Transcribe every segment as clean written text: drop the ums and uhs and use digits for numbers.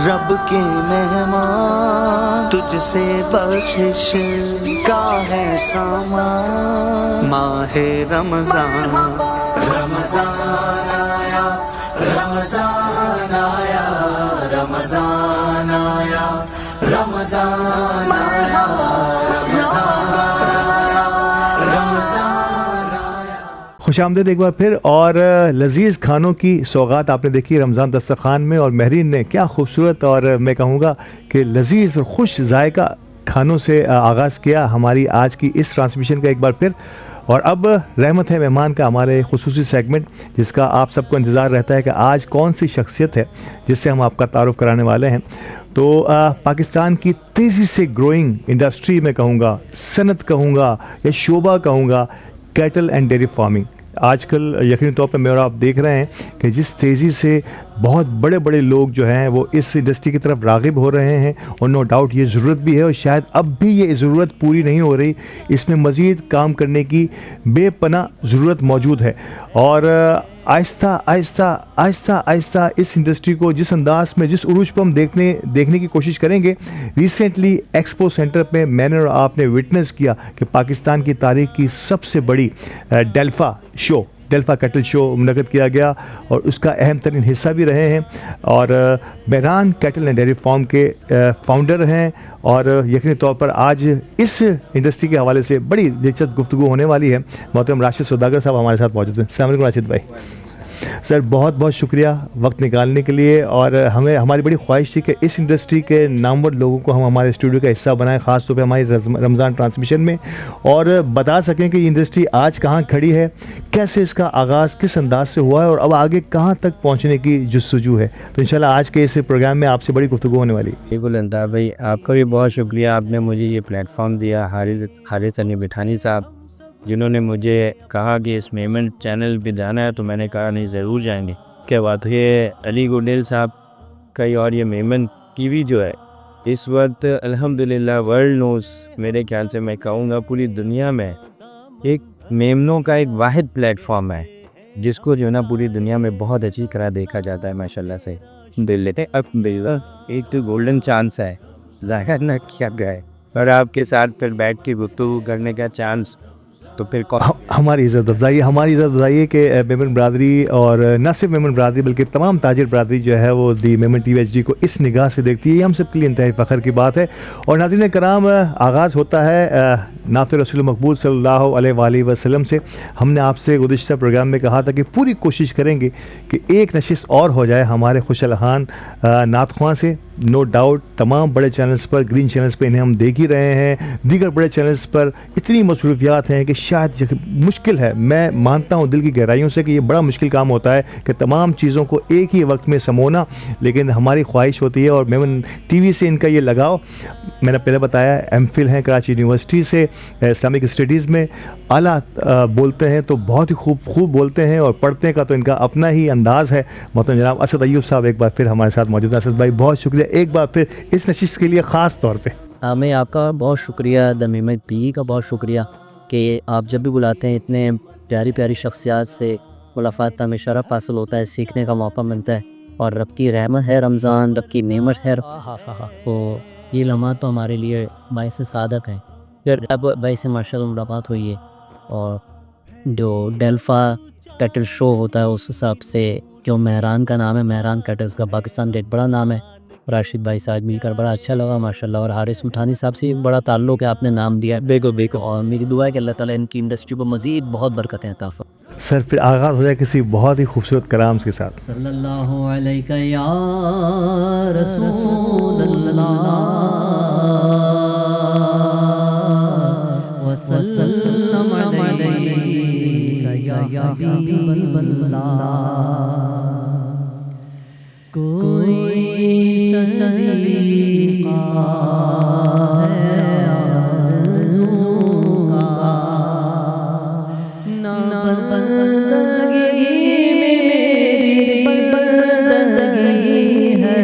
रब के मेहमान, तुझसे बख्शिश का है सामान। माहे रमजान, रमजान आया, रमजान आया, रमजान आया, रमजान आया, रमजान आया, रमजान आया। खुशामदीद एक बार फिर। और लजीज़ खानों की सौगात आपने देखी रमज़ान दस्तरखान में, और महरीन ने क्या खूबसूरत और मैं कहूँगा कि लजीज़ और खुश जायका खानों से आगाज़ किया हमारी आज की इस ट्रांसमिशन का एक बार फिर। और अब रहमत है मेहमान का हमारे खुसूसी सेगमेंट, जिसका आप सबको इंतज़ार रहता है कि आज कौन सी शख्सियत है जिससे हम आपका तारुफ़ कराने वाले हैं। तो पाकिस्तान की तेज़ी से ग्रोइंग इंडस्ट्री में कहूँगा, सनत कहूँगा या शोबा कहूँगा, कैटल एंड डेयरी फार्मिंग। आजकल यकीनी तौर पर मैं और आप देख रहे हैं कि जिस तेज़ी से बहुत बड़े बड़े लोग जो हैं वो इस इंडस्ट्री की तरफ राग़िब हो रहे हैं, और नो डाउट ये ज़रूरत भी है, और शायद अब भी ये ज़रूरत पूरी नहीं हो रही, इसमें मज़ीद काम करने की बेपनाह ज़रूरत मौजूद है। और आहिस्ता आहिस्ता आहिस्ता आहिस्ता इस इंडस्ट्री को जिस अंदाज में, जिस उरूज पर हम देखने की कोशिश करेंगे। रिसेंटली एक्सपो सेंटर पे मैंने और आपने विटनेस किया कि पाकिस्तान की तारीख की सबसे बड़ी डेल्फा कैटल शो मुनक़्क़द किया गया, और उसका अहम तरीन हिस्सा भी रहे हैं। और Mehran cattle and dairy farm के फाउंडर हैं, और यकीनी तौर पर आज इस इंडस्ट्री के हवाले से बड़ी दिलचस्प गुफ्तगू होने वाली है। मोहतरम राशिद सौदागर साहब हमारे साथ मौजूद हैं। अस्सलाम वालेकुम राशिद भाई। सर बहुत बहुत शुक्रिया वक्त निकालने के लिए, और हमारी बड़ी ख्वाहिश थी कि इस इंडस्ट्री के नामवर लोगों को हम हमारे स्टूडियो का हिस्सा बनाएं, ख़ास तौर पे हमारी रमज़ान ट्रांसमिशन में, और बता सकें कि ये इंडस्ट्री आज कहाँ खड़ी है, कैसे इसका आगाज़ किस अंदाज से हुआ है, और अब आगे कहाँ तक पहुँचने की जुस्तजू है। तो इंशाल्लाह आज के इस प्रोग्राम में आपसे बड़ी गुफ्तगू होने वाली है। बिल्कुल अंताब भाई, आपका भी बहुत शुक्रिया, आपने मुझे ये प्लेटफॉर्म दिया। हारिस अली बिठानी साहब जिन्होंने मुझे कहा कि इस मेमन चैनल पे जाना है, तो मैंने कहा नहीं, ज़रूर जाएंगे। क्या बात है, अली गुडेल साहब का और ये मेमन टीवी जो है इस वक्त अल्हम्दुलिल्लाह वर्ल्ड नोज़, मेरे ख्याल से मैं कहूँगा पूरी दुनिया में एक मेमनों का एक वाहिद प्लेटफॉर्म है जिसको जो है ना पूरी दुनिया में बहुत अच्छी तरह देखा जाता है माशाल्लाह से। दिल लेते अब एक तो गोल्डन चांस है, ज़ाहिर ना किया गया है, और आपके साथ फिर बैठ के गुफ्तगू करने का चांस, तो फिर हमारी इज़्ज़त अफजाई है कि मेमन बरादरी, और न सिर्फ मेमन बरादरी बल्कि तमाम ताजिर बरादरी जो है वो दी मेमन टीवी एचडी को इस निगाह से देखती है। ये हम सब के लिए इंतहाई फ़ख्र की बात है। और नाज़रीन कराम, आगाज़ होता है नाफ़े रसूल मकबूल सल्लल्लाहु अलैहि वसल्लम से। हमने आपसे गुज़िश्ता प्रोग्राम में कहा था कि पूरी कोशिश करेंगे कि एक नशिस्त और हो जाए हमारे खुशलहान नात ख्वां से। नो डाउट तमाम बड़े चैनल्स पर, ग्रीन चैनल्स पर इन्हें हम देख ही रहे हैं, दीगर बड़े चैनल्स पर इतनी मसरूफियात हैं कि शायद मुश्किल है। मैं मानता हूँ दिल की गहराइयों से कि ये बड़ा मुश्किल काम होता है कि तमाम चीज़ों को एक ही वक्त में समोना, लेकिन हमारी ख्वाहिश होती है। और मेमन टीवी से इनका ये लगाव, मैंने पहले बताया, एमफिल हैं कराची यूनिवर्सिटी से इस्लामिक स्टडीज़ में, आला बोलते हैं तो बहुत ही खूब बोलते हैं, और पढ़ने का तो इनका अपना ही अंदाज़ है। मोहतरम जनाब असद अय्यूब साहब एक बार फिर हमारे साथ मौजूद हैं। असद भाई बहुत शुक्रिया एक बार फिर इस नशिश के लिए ख़ास तौर पे। मैं आपका बहुत शुक्रिया, द मेमन पी का बहुत शुक्रिया कि आप जब भी बुलाते हैं इतने प्यारी प्यारी शख्सियात से मुलाकात में शरफ़ हासिल होता है, सीखने का मौका मिलता है, और रब की रहमत है रमज़ान, रब की नेमत है। तो ये लम्हा तो हमारे लिए बाइस सादक है। फिर अब भाई से माशाल्लाह मुलाकात हुई है, और जो डेल्फा कैटल शो होता है उस हिसाब से जो मेहरान का नाम है, मेहरान कैटल्स का पाकिस्तान डेट बड़ा नाम है। राशिद भाई साहब मिलकर बड़ा अच्छा लगा माशाल्लाह, और हारिस मुठानी साहब से एक बड़ा ताल्लुक़ है, आपने नाम दिया बेको, और मेरी दुआ है कि अल्लाह ताला इनकी इंडस्ट्री को मज़ीद बहुत बरकतें अता फरमाए। सर फिर आगाज़ हो जाए किसी बहुत ही खूबसूरत कलाम के साथ। सल्लल्लाहु अलैहि या रसूल अल्लाह व सल्लम अलैका या हबीब अल्लाह। कोई सलीका है आरज़ू का, ना बंदगी में मेरी बंदगी है,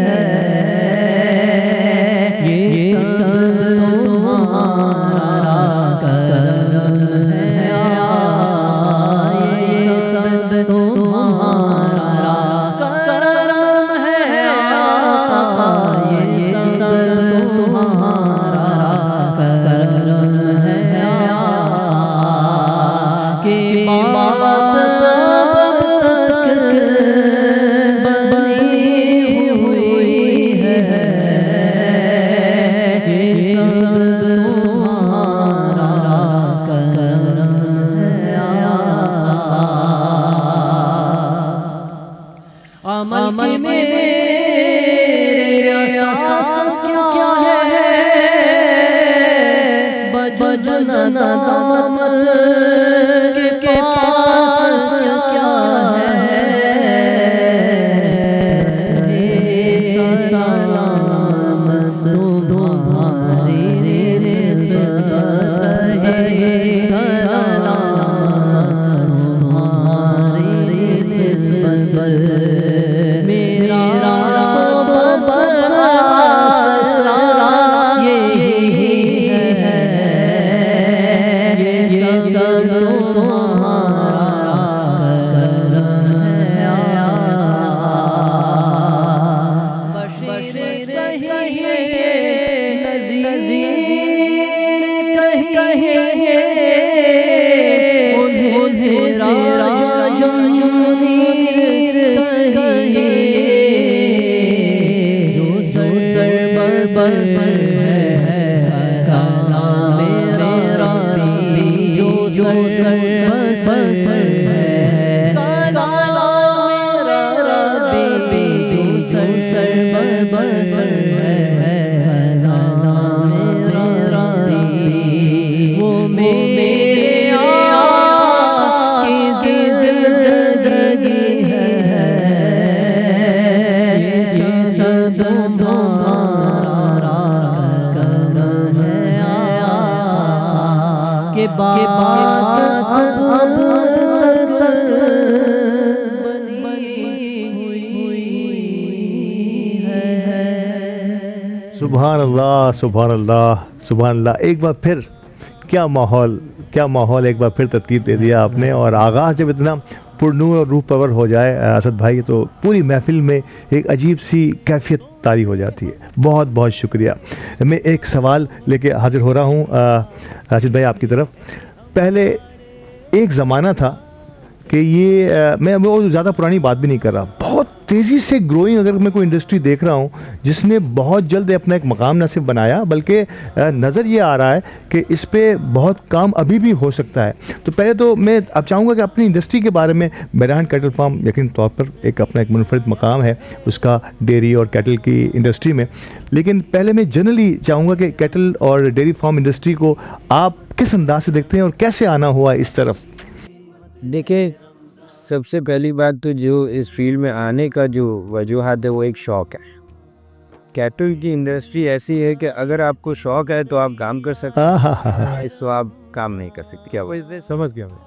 सलामत के पास क्या है, सलामत तुम्हारी निस्बत है, सलामत तुम्हारी निस्बत मेरा तो बस आसरा यही है, ये सब तुम्हारा करम है। बशीर कहिए नज़ीर कहिए उन्हें राजा मुनीर कहिए, जो सर बसर है कलाम रब्बी, जो सर बसर है कलाम रब्बी, जो सर बसर है कलाम रब्बी, वो मेरे आका की ज़िंदगी है, ये सब तुम्हारा करम है के बात अब तक बनी हुई है। सुभान अल्लाह, सुभान अल्लाह, सुभान अल्लाह। एक बार फिर क्या माहौल एक बार फिर तरतीब दे दिया आपने। और आगाज़ जब इतना पुरनूर और रूह परवर हो जाए असद भाई, तो पूरी महफिल में एक अजीब सी कैफियत तारी हो जाती है। बहुत बहुत शुक्रिया। मैं एक सवाल लेके हाजिर हो रहा हूँ राशिद भाई आपकी तरफ। पहले एक ज़माना था कि ये मैं वो ज़्यादा पुरानी बात भी नहीं कर रहा, बहुत तेज़ी से ग्रोइंग अगर मैं कोई इंडस्ट्री देख रहा हूँ जिसने बहुत जल्द अपना एक मकाम न सिर्फ बनाया, बल्कि नज़र ये आ रहा है कि इस पे बहुत काम अभी भी हो सकता है। तो पहले तो मैं अब चाहूँगा कि अपनी इंडस्ट्री के बारे में, बैरान कैटल फार्म यकीन तौर पर एक अपना एक मुनफरिद मकाम है उसका डेयरी और कैटल की इंडस्ट्री में, लेकिन पहले मैं जनरली चाहूँगा कि कैटल और डेयरी फार्म इंडस्ट्री को आप किस अंदाज से देखते हैं और कैसे आना हुआ इस तरफ? देखिए, सबसे पहली बात तो जो इस फील्ड में आने का जो वजूहात है वो एक शौक़ है। कैटल की इंडस्ट्री ऐसी है कि अगर आपको शौक़ है तो आप काम कर सकते हैं, इसको आप काम नहीं कर सकते। क्या वो इसने समझ गया मैं?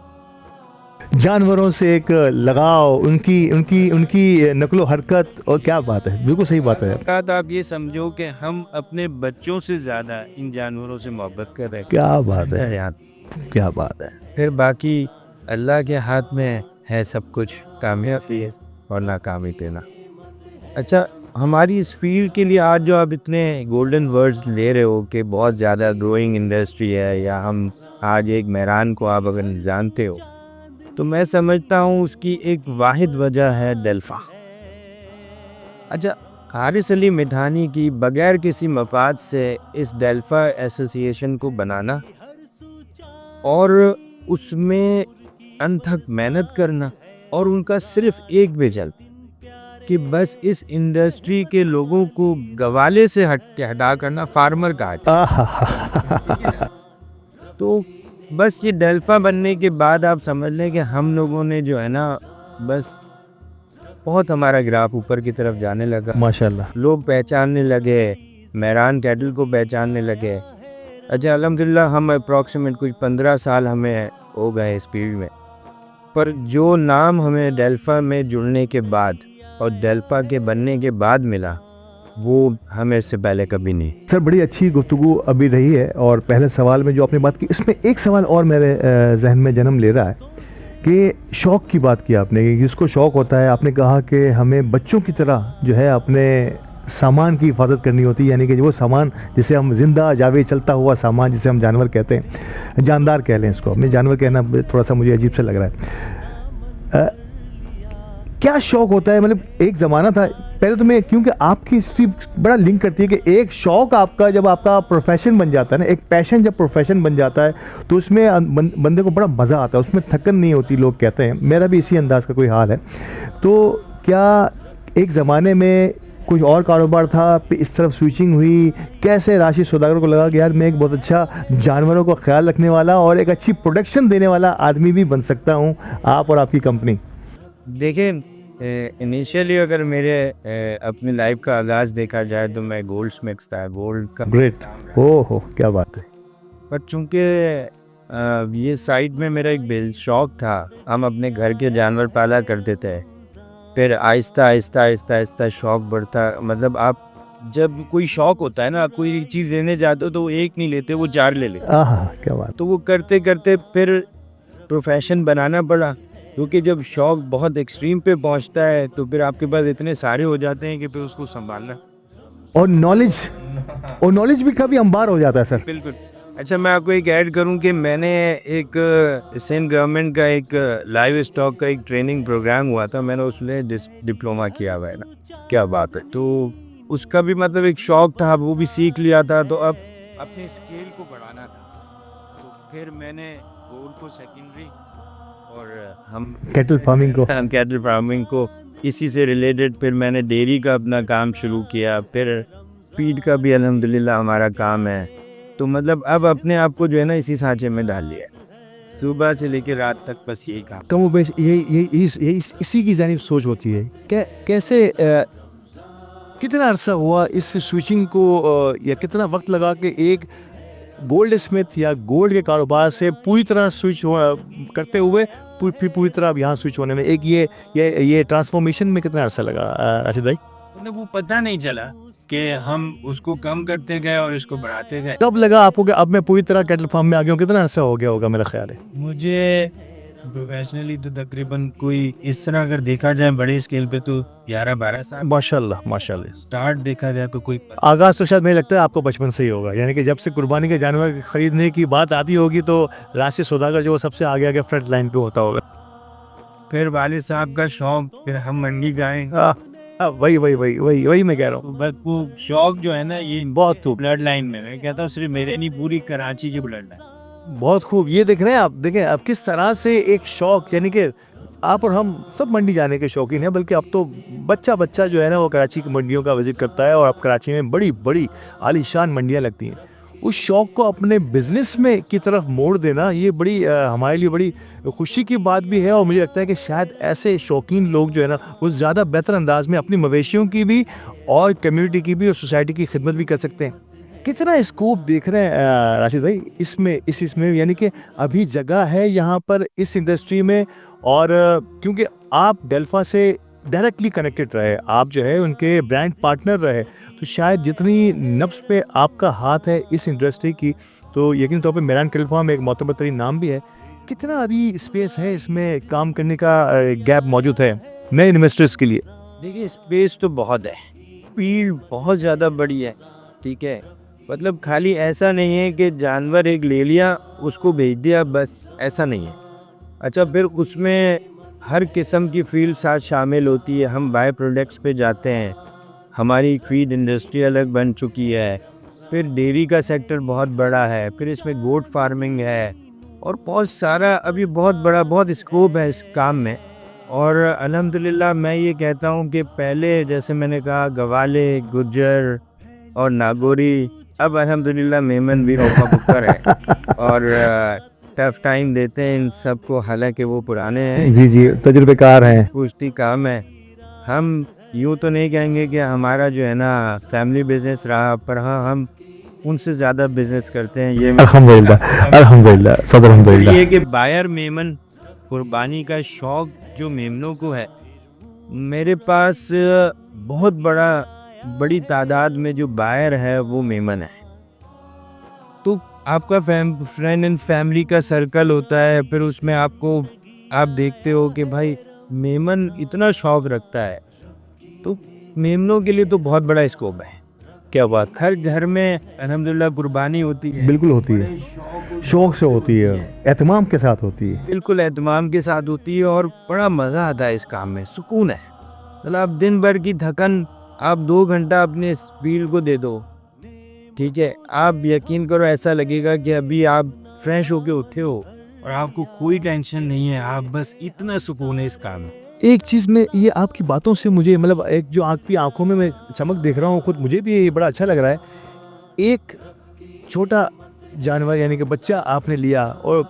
जानवरों से एक लगाव, उनकी उनकी उनकी नकलो हरकत, और क्या बात है, बिल्कुल सही बात है। तो आप ये समझो कि हम अपने बच्चों से ज़्यादा इन जानवरों से मोहब्बत कर रहे हैं। क्या बात है यार, क्या बात है। फिर बाकी अल्लाह के हाथ में है सब कुछ, कामयाबी और नाकामी देना। अच्छा, हमारी इस फील्ड के लिए आज जो आप इतने गोल्डन वर्ड्स ले रहे हो कि बहुत ज़्यादा ग्रोइंग इंडस्ट्री है, या हम आज एक मेहरान को आप अगर जानते हो, तो मैं समझता हूँ उसकी एक वाहिद वजह है डेल्फा। अच्छा, हारिस अली मिठानी की बगैर किसी मफाद से इस डेल्फा एसोसिएशन को बनाना और उसमें अनथक मेहनत करना, और उनका सिर्फ एक विजन कि बस इस इंडस्ट्री के लोगों को गवाले से हटा करना, फार्मर का हटा। तो बस ये डेल्फा बनने के बाद आप समझ लें कि हम लोगों ने जो है ना, बस बहुत हमारा ग्राफ ऊपर की तरफ जाने लगा। माशाल्लाह, लोग पहचानने लगे, मेहरान कैटल को पहचानने लगे। अच्छा, अल्हम्दुलिल्लाह हम अप्रॉक्सीमेट कुछ 15 साल हमें हो गए इस फील्ड में, पर जो नाम हमें डेल्फा में जुड़ने के बाद और डेल्फा के बनने के बाद मिला, वो हमें इससे पहले कभी नहीं। सर बड़ी अच्छी गुफ्तगू अभी रही है। और पहले सवाल में जो आपने बात की, इसमें एक सवाल और मेरे जहन में जन्म ले रहा है कि शौक़ की बात की आपने, कि जिसको शौक़ होता है, आपने कहा कि हमें बच्चों की तरह जो है अपने सामान की हिफाजत करनी होती है, यानी कि वो सामान जिसे हम जिंदा जावे चलता हुआ सामान, जिसे हम जानवर कहते हैं, जानदार कह लें इसको, मैं जानवर कहना थोड़ा सा मुझे अजीब से लग रहा है। क्या शौक़ होता है? मतलब एक ज़माना था, पहले तो मैं, क्योंकि आपकी हिस्ट्री बड़ा लिंक करती है कि एक शौक़ आपका जब आपका प्रोफेशन बन जाता है ना, एक पैशन जब प्रोफेशन बन जाता है, तो उसमें बंदे को बड़ा मज़ा आता है, उसमें थकन नहीं होती, लोग कहते हैं। मेरा भी इसी अंदाज़ का कोई हाल है। तो क्या एक ज़माने में कुछ और कारोबार था, फिर इस तरफ स्विचिंग हुई? कैसे राशिद सौदागर को लगा कि यार मैं एक बहुत अच्छा जानवरों का ख्याल रखने वाला और एक अच्छी प्रोडक्शन देने वाला आदमी भी बन सकता हूँ, आप और आपकी कंपनी? देखिए, इनिशियली अगर मेरे अपनी लाइफ का आगाज़ देखा जाए तो मैं गोल्ड स्मिक्स था, गोल्ड का ग्रेट, ओहो क्या बात है। पर चूँकि ये साइड में मेरा एक बेल शौक था, हम अपने घर के जानवर पाला करते थे। फिर आहिस्ता आहिस्ता आहिस्ता आहिस्ता शौक बढ़ता, मतलब आप जब कोई शौक होता है ना, कोई चीज़ लेने जाते हो तो वो एक नहीं लेते, वो 4 ले लेते। आहा क्या बात। तो वो करते करते फिर प्रोफेशन बनाना पड़ा, क्योंकि जब शौक बहुत एक्सट्रीम पे पहुंचता है तो फिर आपके पास इतने सारे हो जाते हैं कि फिर उसको संभालना। और नॉलेज भी कभी अंबार हो जाता है सर। बिल्कुल। अच्छा, मैं आपको एक ऐड करूं कि मैंने एक सिंध गवर्नमेंट का एक लाइव स्टॉक का एक ट्रेनिंग प्रोग्राम हुआ था, मैंने उसमें डिप्लोमा किया हुआ है ना। क्या बात है। तो उसका भी मतलब एक शौक था, वो भी सीख लिया था, तो अब अपने स्केल को बढ़ाना था। तो फिर मैंने गोल्ड को सेकेंडरी और हम कैटल फार्मिंग को इसी से रिलेटेड, फिर मैंने डेयरी का अपना काम शुरू किया, फिर फीड का भी अल्हम्दुलिल्लाह हमारा काम है। तो मतलब अब अपने आप को जो है ना इसी सांचे में डाल लिया, सुबह से लेकर रात तक बस यही काम। कमो बेश इसी की जानिब सोच होती है। कैसे कितना अरसा हुआ इस स्विचिंग को, या कितना वक्त लगा कि एक गोल्ड स्मिथ या गोल्ड के कारोबार से पूरी तरह स्विच करते हुए फिर पूरी तरह अब यहाँ स्विच होने में, एक ये ट्रांसफॉर्मेशन में कितना अरसा लगा राशिद भाई? मतलब वो पता नहीं चला कि हम उसको कम करते गए और इसको बढ़ाते गए। कब लगा आपको कि अब मैं पूरी तरह कैटल फार्म में आ गया हूँ? कितना अरसा हो गया होगा मेरा ख्याल है? मुझे प्रोफेशनली तो तकरीबन कोई इस तरह अगर देखा जाए बड़े स्केल पे तो 11-12 साल। माशाल्लाह। स्टार्ट देखा जाए तो कोई आगाज़ तो शायद मुझे लगता है आपको बचपन से ही होगा, यानी कि जब से कुर्बानी के जानवर खरीदने की बात आती होगी तो राशिद सौदागर जो सबसे आगे आगे फ्रंट लाइन पे होता होगा। फिर वालिद साहब का शौक, फिर हम मंडी गए। वही मैं कह रहा हूँ। तो बस वो शौक जो है ना, ये बहुत ब्लड लाइन में, मैं कहता हूँ सिर्फ मेरे नहीं, पूरी कराची की ब्लड लाइन। बहुत खूब। ये देख रहे हैं आप, देखें अब किस तरह से एक शौक, यानी कि आप और हम सब मंडी जाने के शौकीन हैं, बल्कि अब तो बच्चा जो है ना वो कराची की मंडियों का विजिट करता है, और अब कराची में बड़ी बड़ी आलीशान मंडियां लगती हैं। उस शौक को अपने बिजनेस में की तरफ मोड़ देना, ये बड़ी हमारे लिए बड़ी खुशी की बात भी है, और मुझे लगता है कि शायद ऐसे शौकीन लोग जो है ना वो ज़्यादा बेहतर अंदाज में अपनी मवेशियों की भी और कम्युनिटी की भी और सोसाइटी की खिदमत भी कर सकते हैं। कितना स्कोप देख रहे हैं राशिद भाई इसमें, यानी कि अभी जगह है यहाँ पर इस इंडस्ट्री में? और क्योंकि आप डेल्फा से डायरेक्टली कनेक्टेड रहे, आप जो है उनके ब्रांड पार्टनर रहे, तो शायद जितनी नफ्स पे आपका हाथ है इस इंडस्ट्री की, तो यकीन तौर पे मेरान कैटल फार्म एक मोतबर तरीन नाम भी है। कितना अभी स्पेस है इसमें काम करने का गैप मौजूद है नए इन्वेस्टर्स के लिए? देखिए, स्पेस तो बहुत है, फील्ड बहुत ज़्यादा बड़ी है, ठीक है। मतलब खाली ऐसा नहीं है कि जानवर एक ले लिया उसको भेज दिया, बस ऐसा नहीं है। अच्छा, फिर उसमें हर किस्म की फील्ड साथ शामिल होती है। हम बाय प्रोडक्ट्स पे जाते हैं, हमारी फीड इंडस्ट्री अलग बन चुकी है, फिर डेयरी का सेक्टर बहुत बड़ा है, फिर इसमें गोट फार्मिंग है, और बहुत सारा अभी बहुत स्कोप है इस काम में। और अल्हम्दुलिल्लाह मैं ये कहता हूँ कि पहले जैसे मैंने कहा गवाले, गुज्जर और नागौरी, अब अल्हम्दुलिल्लाह मेमन भी मौका पुख्तर है और टफ टाइम देते हैं इन सबको, हालांकि वो पुराने हैं, जी तजुर्बेकार हैं। कुश्ती काम है। हम यूँ तो नहीं कहेंगे कि हमारा जो है ना फैमिली बिजनेस रहा, पर हाँ हम उनसे ज़्यादा बिजनेस करते हैं। ये अल्हम्दुलिल्लाह सब अल्हम्दुलिल्लाह। ये कि बायर मेमन कुर्बानी का शौक जो मेमनों को है, मेरे पास बहुत बड़ी तादाद में जो बायर है वो मेमन है। तो आपका फ्रेंड एंड फैमिली का सर्कल होता है, फिर उसमें आप देखते हो कि भाई मेमन इतना शौक रखता है, तो मेमनों के लिए तो बहुत बड़ा स्कोप है। क्या बात, हर घर में अल्हम्दुलिल्लाह कुर्बानी होती है। बिल्कुल होती है, शौक से होती है, एहतमाम के साथ होती है। बिल्कुल एहतमाम के साथ होती है, और बड़ा मज़ा आता है इस काम में, सुकून है। मतलब आप दिन भर की थकन आप 2 घंटा अपने फील्ड को दे दो, ठीक है, आप यकीन करो ऐसा लगेगा कि अभी आप फ्रेश होके उठे हो और आपको कोई टेंशन नहीं है, आप बस इतना सुकून है इस काम में। एक चीज़ में ये आपकी बातों से मुझे मतलब एक जो आपकी आंखों में मैं चमक देख रहा हूँ खुद मुझे भी ये बड़ा अच्छा लग रहा है। एक छोटा जानवर यानी कि बच्चा आपने लिया और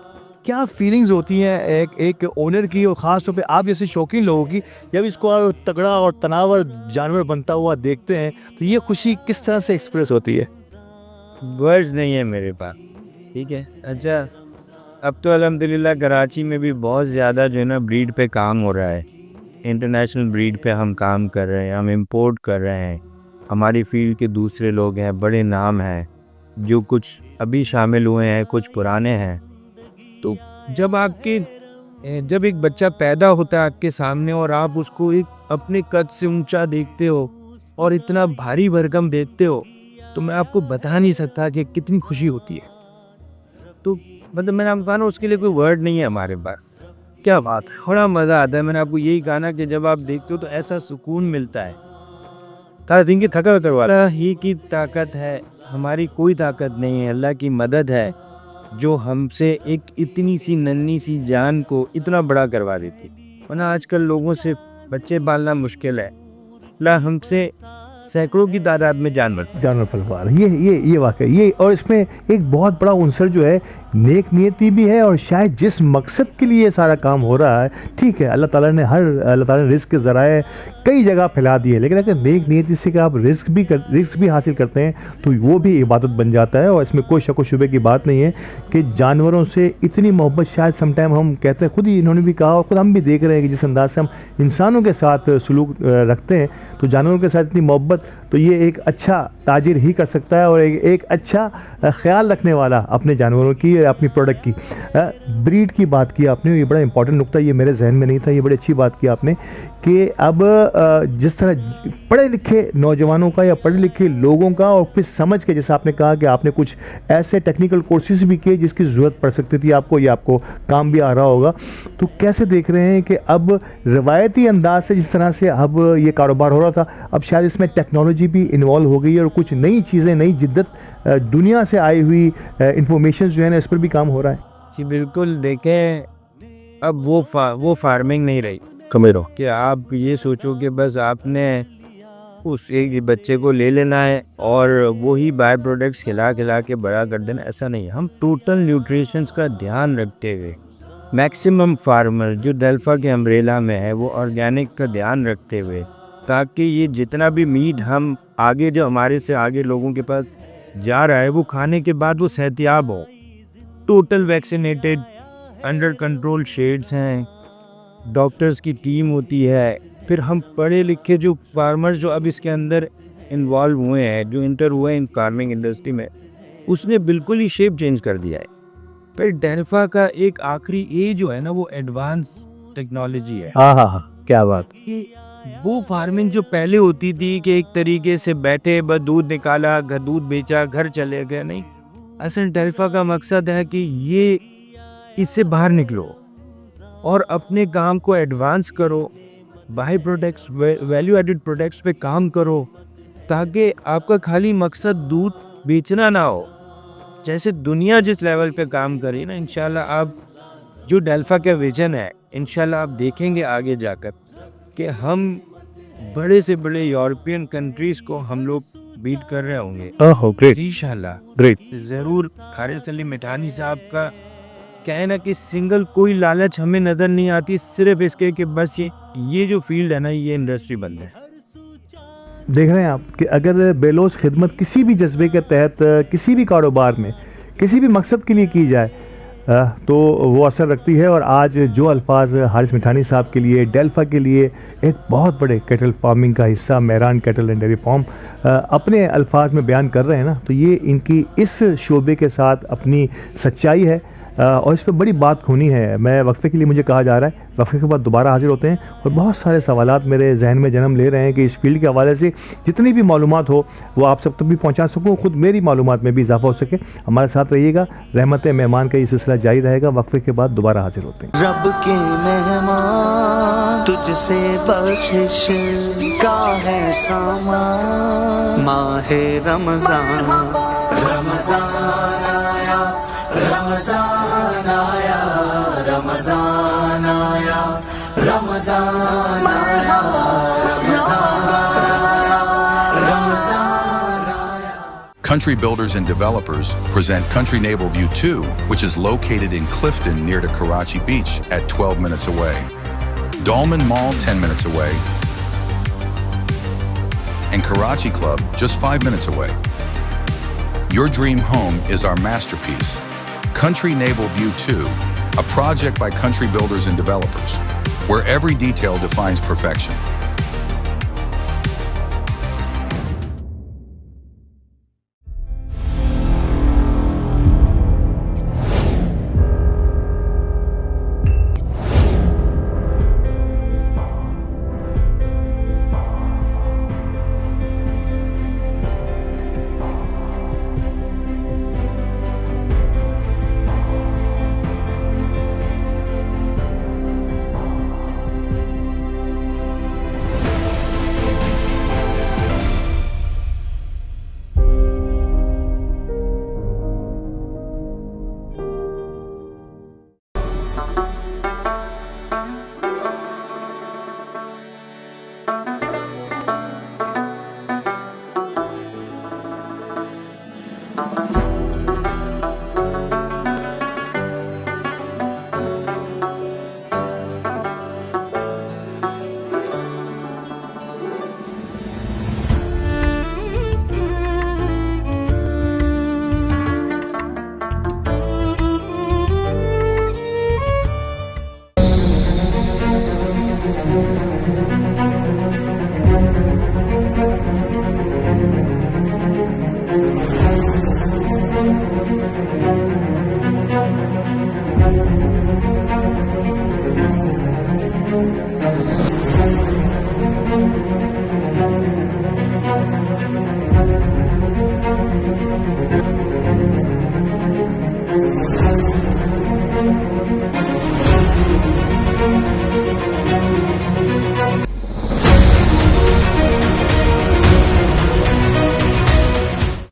क्या फीलिंग्स होती हैं एक ओनर की और ख़ास तौर पे आप जैसे शौकीन लोगों की जब इसको आप तगड़ा और तनावर जानवर बनता हुआ देखते हैं तो ये खुशी किस तरह से एक्सप्रेस होती है? वर्ड्स नहीं है मेरे पास। ठीक है, अच्छा अब तो अल्हम्दुलिल्लाह कराची में भी बहुत ज़्यादा जो है ना ब्रीड पे काम हो रहा है। इंटरनेशनल ब्रीड पे हम काम कर रहे हैं, हम इंपोर्ट कर रहे हैं। हमारी फील्ड के दूसरे लोग हैं, बड़े नाम हैं, जो कुछ अभी शामिल हुए हैं, कुछ पुराने हैं। तो जब एक बच्चा पैदा होता है आपके सामने और आप उसको एक अपने कद से ऊंचा देखते हो और इतना भारी भरकम देखते हो, तो मैं आपको बता नहीं सकता कि कितनी खुशी होती है। तो मतलब मैंने आपको कहा ना, उसके लिए कोई वर्ड नहीं है हमारे पास। क्या बात है, बड़ा मज़ा आता है। मैंने आपको यही कहा ना कि जब आप देखते हो तो ऐसा सुकून मिलता है। सारा दिन की थका करवा अल्लाह ही की ताकत है, हमारी कोई ताकत नहीं है। अल्लाह की मदद है जो हमसे एक इतनी सी नन्ही सी जान को इतना बड़ा करवा देती। वरना आजकल लोगों से बच्चे पालना मुश्किल है। अल्लाह हमसे सैकड़ों की तादाद में जानवर पलवा रहा है। ये वाकई ये और इसमें एक बहुत बड़ा उनसर जो है नेक नियति भी है और शायद जिस मकसद के लिए ये सारा काम हो रहा है। ठीक है, अल्लाह ताला ने रिस्क के ज़राए कई जगह फैला दिए, लेकिन अगर नेक नियति से कि आप रिस्क भी हासिल करते हैं तो वो भी इबादत बन जाता है। और इसमें कोई शक व शुबे की बात नहीं है कि जानवरों से इतनी मोहब्बत शायद समटाइम हम कहते हैं, खुद ही इन्होंने भी कहा और खुद हम भी देख रहे हैं कि जिस अंदाज से हम इंसानों के साथ सलूक रखते हैं तो जानवरों के साथ इतनी मोहब्बत, तो ये एक अच्छा ताजिर ही कर सकता है और एक अच्छा ख्याल रखने वाला अपने जानवरों की, अपनी प्रोडक्ट की। ब्रीड की बात की आपने, ये बड़ा इंपॉर्टेंट नुक्ता, ये मेरे जहन में नहीं था, ये बड़ी अच्छी बात की आपने कि अब जिस तरह पढ़े लिखे नौजवानों का या पढ़े लिखे लोगों का और फिर समझ के, जैसे आपने कहा कि आपने कुछ ऐसे टेक्निकल कोर्सेज भी किए जिसकी ज़रूरत पड़ सकती थी आपको, या आपको काम भी आ रहा होगा, तो कैसे देख रहे हैं कि अब रवायती अंदाज से जिस तरह से अब ये कारोबार हो रहा था, अब शायद इसमें टेक्नोलॉजी भी इन्वॉल्व हो गई है और कुछ नई चीज़ें, नई जिद्दत, दुनिया से आई हुई इंफॉर्मेशन जो है ना, इस पर भी काम हो रहा है? जी बिल्कुल। देखें, अब वो फार्मिंग नहीं रही कमेरो कि आप ये सोचो कि बस आपने उस एक बच्चे को ले लेना है और वही बाय प्रोडक्ट्स खिला के बड़ा कर देना, ऐसा नहीं है। हम टोटल न्यूट्रिशंस का ध्यान रखते हुए, मैक्सिमम फार्मर जो डेल्फा के अम्ब्रेला में है वो ऑर्गेनिक का ध्यान रखते हुए, ताकि ये जितना भी मीट हम आगे जो हमारे से आगे लोगों के पास जा रहा है वो खाने के बाद वो सेहतियाब हो। Total vaccinated, under control shades हैं, डॉक्टर्स की टीम होती है, फिर हम पढ़े लिखे जो फार्मर्स जो अब इसके अंदर इन्वॉल्व हुए हैं, जो इंटर हुए हैं इन फार्मिंग इंडस्ट्री में, उसने बिल्कुल ही शेप चेंज कर दिया है। फिर डेल्फा का एक आखिरी ए जो है ना, वो एडवांस टेक्नोलॉजी है। हाँ, क्या बात। कि वो फार्मिंग जो पहले होती थी कि एक तरीके से बैठे बस दूध निकाला, दूध बेचा, घर चले गए, नहीं। असल डेल्फा का मकसद है कि ये इससे बाहर निकलो और अपने काम को एडवांस करो, by products, value added products पे काम करो, ताकि आपका खाली मकसद दूध बेचना ना हो। जैसे दुनिया जिस लेवल पे काम करे ना, इंशाल्लाह आप जो डेल्फा का विजन है, इंशाल्लाह आप देखेंगे आगे जाकर कि हम बड़े से बड़े यूरोपियन कंट्रीज़ को हम लोग बीट कर रहे होंगे। ओह ग्रेट, इंशाल्लाह ग्रेट। ज़रूर। हारिस अली मिठानी साहब का कहना कि सिंगल कोई लालच हमें नज़र नहीं आती, सिर्फ इसके कि बस ये जो फील्ड है ना, ये इंडस्ट्री बंद है। देख रहे हैं आप कि अगर बेलोस खिदमत किसी भी जज्बे के तहत किसी भी कारोबार में किसी भी मकसद के लिए की जाए तो वो असर रखती है। और आज जो अल्फाज हारिस मिठानी साहब के लिए, डेल्फा के लिए, एक बहुत बड़े कैटल फार्मिंग का हिस्सा Mehran cattle and dairy farm अपने अल्फाज में बयान कर रहे हैं ना, तो ये इनकी इस शोबे के साथ अपनी सच्चाई है और इस पर बड़ी बात होनी है। मैं वक्फे के लिए मुझे कहा जा रहा है, वक्फे के बाद दोबारा हाजिर होते हैं और बहुत सारे सवालात मेरे जहन में जन्म ले रहे हैं कि इस फील्ड के हवाले से जितनी भी मालूमात हो वो आप सब तक भी पहुंचा सकूं, खुद मेरी मालूमात में भी इजाफा हो सके। हमारे साथ रहिएगा, रहमत मेहमान का ये सिलसिला जारी रहेगा। वक्फे के बाद दोबारा हाजिर होते हैं। रब के मेहमान तुझसे बख्शिश का है सामान, माहे रमजान, रमजान आया, रमजान आया, रमजान आया, रमजान रमजान आया, रमजान आया, रमजान आया। Country Builders and Developers present Country Naval View 2, which is located in Clifton near to Karachi Beach at 12 minutes away. Dolman Mall 10 minutes away. And Karachi Club just 5 minutes away. Your dream home is our masterpiece. Country Naval View 2, a project by Country Builders and Developers, where every detail defines perfection.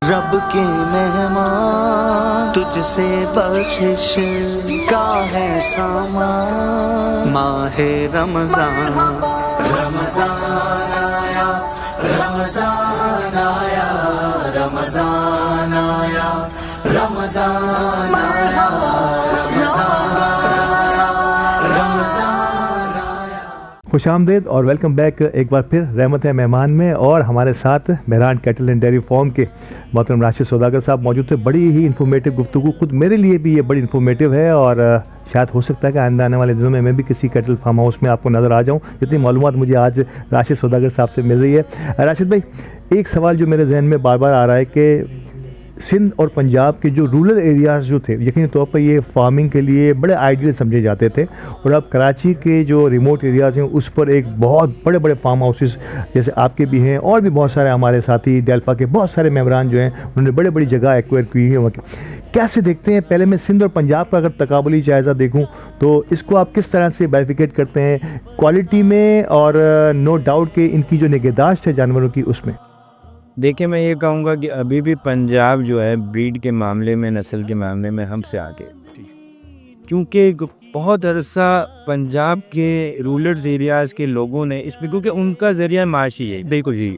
रब के मेहमान तुझसे बख्शिश का है सामान। माहे रमजान, रमजान आया, रमजान आया, रमजान आया, रमजान आया, रमजान आया, रमजान आया। खुशामदीद और वेलकम बैक एक बार फिर रहमत है मेहमान में। और हमारे साथ Mehran cattle and dairy farm के मोहतरम राशिद सौदागर साहब मौजूद थे। बड़ी ही इन्फॉर्मेटिव गुफ्तगू, खुद मेरे लिए भी ये बड़ी इन्फॉर्मेटिव है और शायद हो सकता है कि आइंदा आने वाले दिनों में मैं भी किसी कैटल फार्म हाउस में आपको नज़र आ जाऊं। जितनी मालूमात मुझे आज राशिद सौदागर साहब से मिल रही है। राशिद भाई, एक सवाल जो मेरे जहन में बार बार आ रहा है कि सिंध और पंजाब के जो रूरल एरियाज़ जो थे, यकीनी तौर पर ये फार्मिंग के लिए बड़े आइडियल समझे जाते थे, और अब कराची के जो रिमोट एरियाज़ हैं उस पर एक बहुत बड़े बड़े फार्म हाउसेस जैसे आपके भी हैं और भी बहुत सारे हमारे साथी डेल्फा के बहुत सारे मेंबरान जो हैं उन्होंने बड़े बड़ी जगह एक्वायर की है। कैसे देखते हैं, पहले मैं सिंध और पंजाब का अगर तकाबली जायज़ा देखूँ तो इसको आप किस तरह से बाइफिकेट करते हैं क्वालिटी में, और नो डाउट कि इनकी जो निगहदाश्त है जानवरों की उसमें? देखिए, मैं ये कहूँगा कि अभी भी पंजाब जो है ब्रीड के मामले में, नस्ल के मामले में हमसे आगे, क्योंकि बहुत अरसा पंजाब के रूरल एरियाज़ के लोगों ने इसमें, क्योंकि उनका ज़रिया माशी है, बिल्कुल ही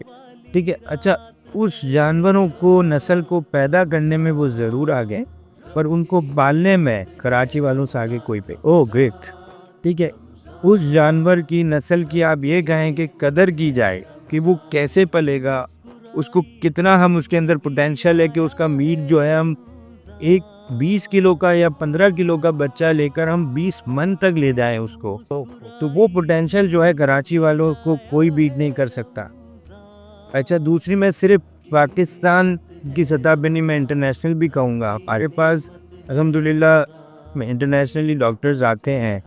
ठीक है। अच्छा, उस जानवरों को, नस्ल को पैदा करने में वो ज़रूर आगे, पर उनको पालने में कराची वालों से आगे कोई पे। ओह ग्रेट, ठीक है। उस जानवर की नस्ल की आप ये कहें कि कदर की जाए कि वो कैसे पलेगा, उसको कितना हम, उसके अंदर पोटेंशियल है कि उसका मीट जो है हम एक 20 किलो का या 15 किलो का बच्चा लेकर हम 20 मन तक ले जाएं उसको, तो वो पोटेंशियल जो है कराची वालों को कोई बीट नहीं कर सकता। अच्छा, दूसरी मैं सिर्फ पाकिस्तान की सतह पे नहीं, मैं इंटरनेशनल भी कहूँगा। हमारे पास अल्हम्दुलिल्लाह इंटरनेशनली डॉक्टर्स आते हैं,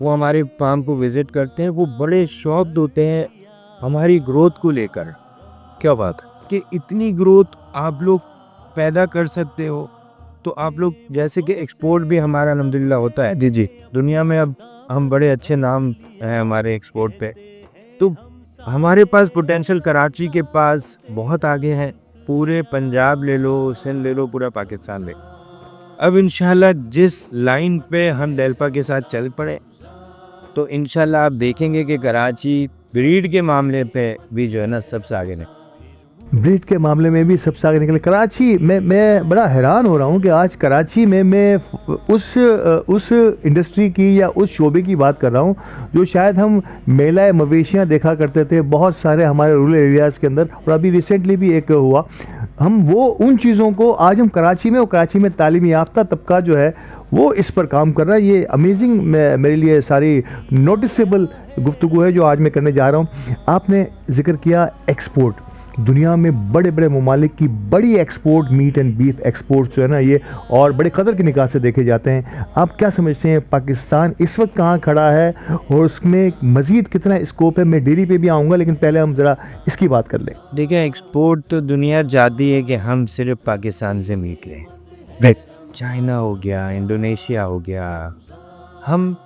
वो हमारे फार्म को विज़िट करते हैं, वो बड़े शॉक्ड होते हैं हमारी ग्रोथ को लेकर। क्या बात है कि इतनी ग्रोथ आप लोग पैदा कर सकते हो, तो आप लोग जैसे कि एक्सपोर्ट भी हमारा अल्हम्दुलिल्लाह होता है। जी, दुनिया में अब हम बड़े अच्छे नाम हैं हमारे एक्सपोर्ट पे, तो हमारे पास पोटेंशियल कराची के पास बहुत आगे हैं। पूरे पंजाब ले लो, सिंध ले लो, पूरा पाकिस्तान ले लो। अब इंशाल्लाह जिस लाइन पे हम डेल्फा के साथ चल पड़े, तो इंशाल्लाह आप देखेंगे कि कराची ब्रीड के मामले पे भी जो है ना सबसे आगे है। ब्रीड के मामले में भी सबसे आगे निकले कराची। मैं बड़ा हैरान हो रहा हूँ कि आज कराची में मैं उस इंडस्ट्री की या उस शोबे की बात कर रहा हूँ जो शायद हम मेला मवेशियाँ देखा करते थे बहुत सारे हमारे रूरल एरियाज़ के अंदर, और अभी रिसेंटली भी एक हुआ, हम वो उन चीज़ों को आज हम कराची में, और कराची में तालीम याफ्ता तबका जो है वो इस पर काम कर रहा है। ये अमेजिंग मेरे लिए सारी नोटिसेबल गुफ्तगू है जो आज मैं करने जा रहा हूँ। आपने जिक्र किया एक्सपोर्ट, दुनिया में बड़े बड़े ममालिक की बड़ी export, meat and beef export जो है ना ये, और बड़े कदर की निगाह से देखे जाते हैं। आप क्या समझते हैं पाकिस्तान इस वक्त कहाँ खड़ा है और उसमें मज़ीद कितना स्कोप है? मैं डेयरी पे भी आऊँगा, लेकिन पहले हम ज़रा इसकी बात कर लें। देखिए, एक्सपोर्ट तो दुनिया चाहती है कि हम सिर्फ पाकिस्तान से मीट लें। चाइना हो गया, इंडोनेशिया हो गया, हम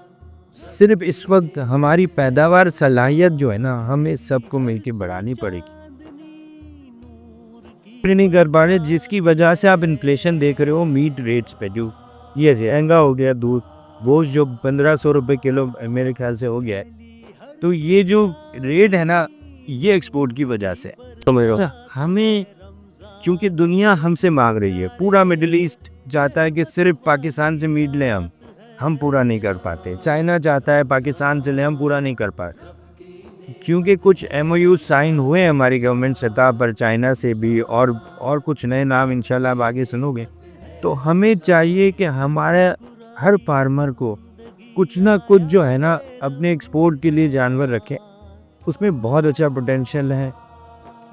सिर्फ इस वक्त हमारी पैदावार सलाहियत जो है ना हमें सबको मिलकर बढ़ानी पड़ेगी। नहीं कर पा रहे, जिसकी वजह से आप इन्फ्लेशन देख रहे हो मीट रेट्स पे, जो ये महंगा हो गया। दूध गोश्त जो 1500 रुपये किलो मेरे ख्याल से हो गया है, तो ये जो रेट है ना ये एक्सपोर्ट की वजह से समझ रहे हो। हमें क्योंकि दुनिया हमसे मांग रही है, पूरा मिडिल ईस्ट चाहता है कि सिर्फ पाकिस्तान से मीट लें, हम पूरा नहीं कर पाते। चाइना चाहता है पाकिस्तान से लें, हम पूरा नहीं कर पाते। क्योंकि कुछ MOU साइन हुए हैं हमारी गवर्नमेंट सतह पर चाइना से भी, और कुछ नए नाम इंशाल्लाह आप आगे सुनोगे। तो हमें चाहिए कि हमारे हर फार्मर को कुछ ना कुछ जो है ना अपने एक्सपोर्ट के लिए जानवर रखें, उसमें बहुत अच्छा पोटेंशियल है।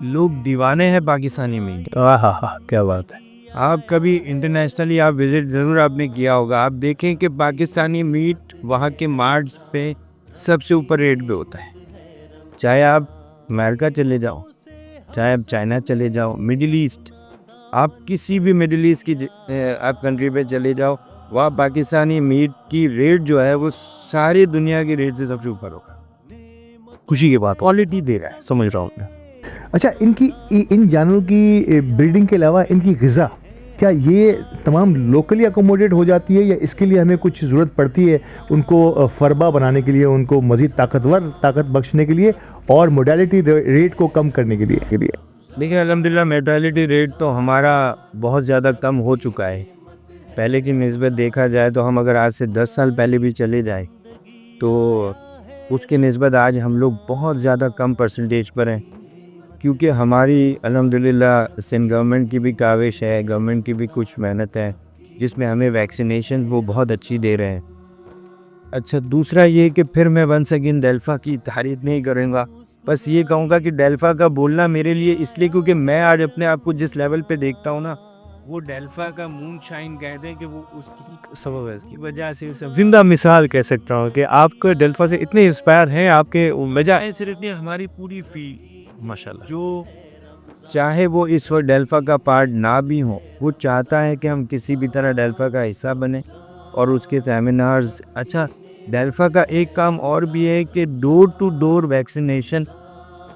लोग दीवाने हैं पाकिस्तानी मीट। क्या बात है। आप कभी इंटरनेशनली आप विज़िट ज़रूर आपने किया होगा, आप देखें कि पाकिस्तानी मीट वहाँ के मार्ट्स पे सबसे ऊपर रेट पे होता है। चाहे आप अमेरिका चले जाओ, चाहे आप चाइना चले जाओ, मिडिल ईस्ट, आप किसी भी मिडिल ईस्ट की आप कंट्री पे चले जाओ, वहाँ पाकिस्तानी मीट की रेट जो है वो सारी दुनिया की रेट से सबसे ऊपर होगा। खुशी की बात, क्वालिटी दे रहा है, समझ रहा हूँ मैं। अच्छा, इन जानवरों की ब्रीडिंग के अलावा इनकी ग़िज़ा, क्या ये तमाम लोकली अकोमोडेट हो जाती है या इसके लिए हमें कुछ ज़रूरत पड़ती है उनको फरबा बनाने के लिए, उनको मज़ीद ताकत बख्शने के लिए और मोडालिटी रेट को कम करने के लिए? देखिए, अल्हम्दुलिल्लाह मोर्टेलिटी रेट तो हमारा बहुत ज़्यादा कम हो चुका है। पहले की निस्बत देखा जाए तो हम अगर आज से 10 साल पहले भी चले जाएं तो उसके निस्बत आज हम लोग बहुत ज़्यादा कम परसेंटेज पर हैं। क्योंकि हमारी अल्हम्दुलिल्लाह सिंध गवर्नमेंट की भी काविश है, गवर्नमेंट की भी कुछ मेहनत है जिसमें हमें वैक्सीनेशन वो बहुत अच्छी दे रहे हैं। अच्छा, दूसरा ये कि फिर मैं वंस अगेन डेल्फा की तारीफ नहीं करूँगा, बस ये कहूँगा कि डेल्फा का बोलना मेरे लिए इसलिए क्योंकि मैं आज अपने आप को जिस लेवल पे देखता हूँ ना, वो डेल्फा का मून शाइन कहते हैं कि वो उसकी सबब है, इसकी वजह से सब जिंदा मिसाल कह सकता हूँ कि आप डेल्फा से इतने इंस्पायर हैं, आपके वजह सिर्फ नहीं, हमारी पूरी फील्ड माशाल्लाह, जो चाहे वो इस वक्त डेल्फा का पार्ट ना भी हो, वो चाहता है कि हम किसी भी तरह डेल्फा का हिस्सा बने और उसके सेमिनार्स। अच्छा, डेल्फा का एक काम और भी है कि डोर टू डोर वैक्सीनेशन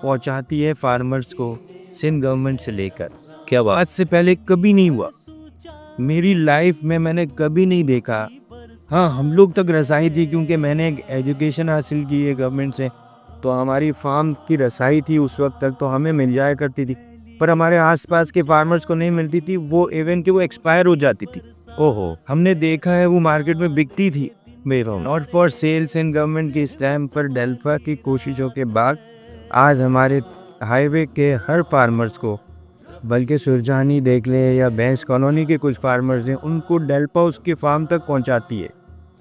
पहुंचाती है फार्मर्स को सिंध गवर्नमेंट से लेकर। क्या बात, आज से पहले कभी नहीं हुआ मेरी लाइफ में, मैंने कभी नहीं देखा। हाँ, हम लोग तक रसाई थी क्योंकि मैंने एक एजुकेशन हासिल की है गवर्नमेंट से, तो हमारी फार्म की रसाई थी उस वक्त तक, तो हमें मिल जाया करती थी, पर हमारे आसपास के फार्मर्स को नहीं मिलती थी। वो इवन कि वो एक्सपायर हो जाती थी। ओहो, हमने देखा है वो मार्केट में बिकती थी। Not for sales in government की स्टैम्प पर डेल्फा की कोशिशों के बाद आज हमारे हाईवे के हर फार्मर्स को, बल्कि सुरजानी देख ले या बैंस कॉलोनी के कुछ फार्मर्स हैं, उनको डेल्फा उसके फार्म तक पहुंचाती है।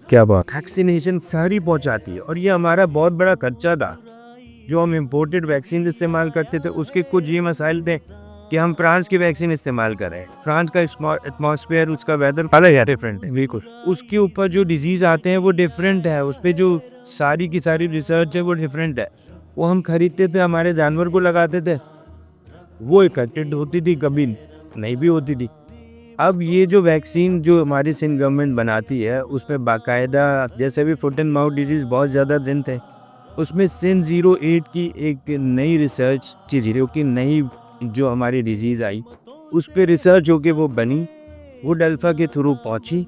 क्या बात, वैक्सीनेशन सारी पहुंचाती है। और ये हमारा बहुत बड़ा खर्चा था जो हम इम्पोर्टेड वैक्सीन इस्तेमाल करते थे। उसके कुछ ये मसाइल थे कि हम फ्रांस की वैक्सीन इस्तेमाल कर रहे हैं। फ्रांस का एटमॉस्फेयर, उसका वेदर अलग है, डिफरेंट है बिल्कुल। उसके ऊपर जो डिजीज़ आते हैं वो डिफरेंट है, उस पर जो सारी की सारी रिसर्च है वो डिफरेंट है। वो हम खरीदते थे, हमारे जानवर को लगाते थे, वो इफेक्टेड होती थी, कभी नहीं भी होती थी। अब ये जो वैक्सीन जो हमारी सिंध गवर्नमेंट बनाती है उसमें बाकायदा, जैसे भी फुट एंड माउथ डिजीज़ बहुत ज़्यादा दिन थे, उसमें सिंध 08 की एक नई रिसर्च की नई जो हमारी डिजीज़ आई उस पर रिसर्च होके वो बनी, वो डेल्फा के थ्रू पहुंची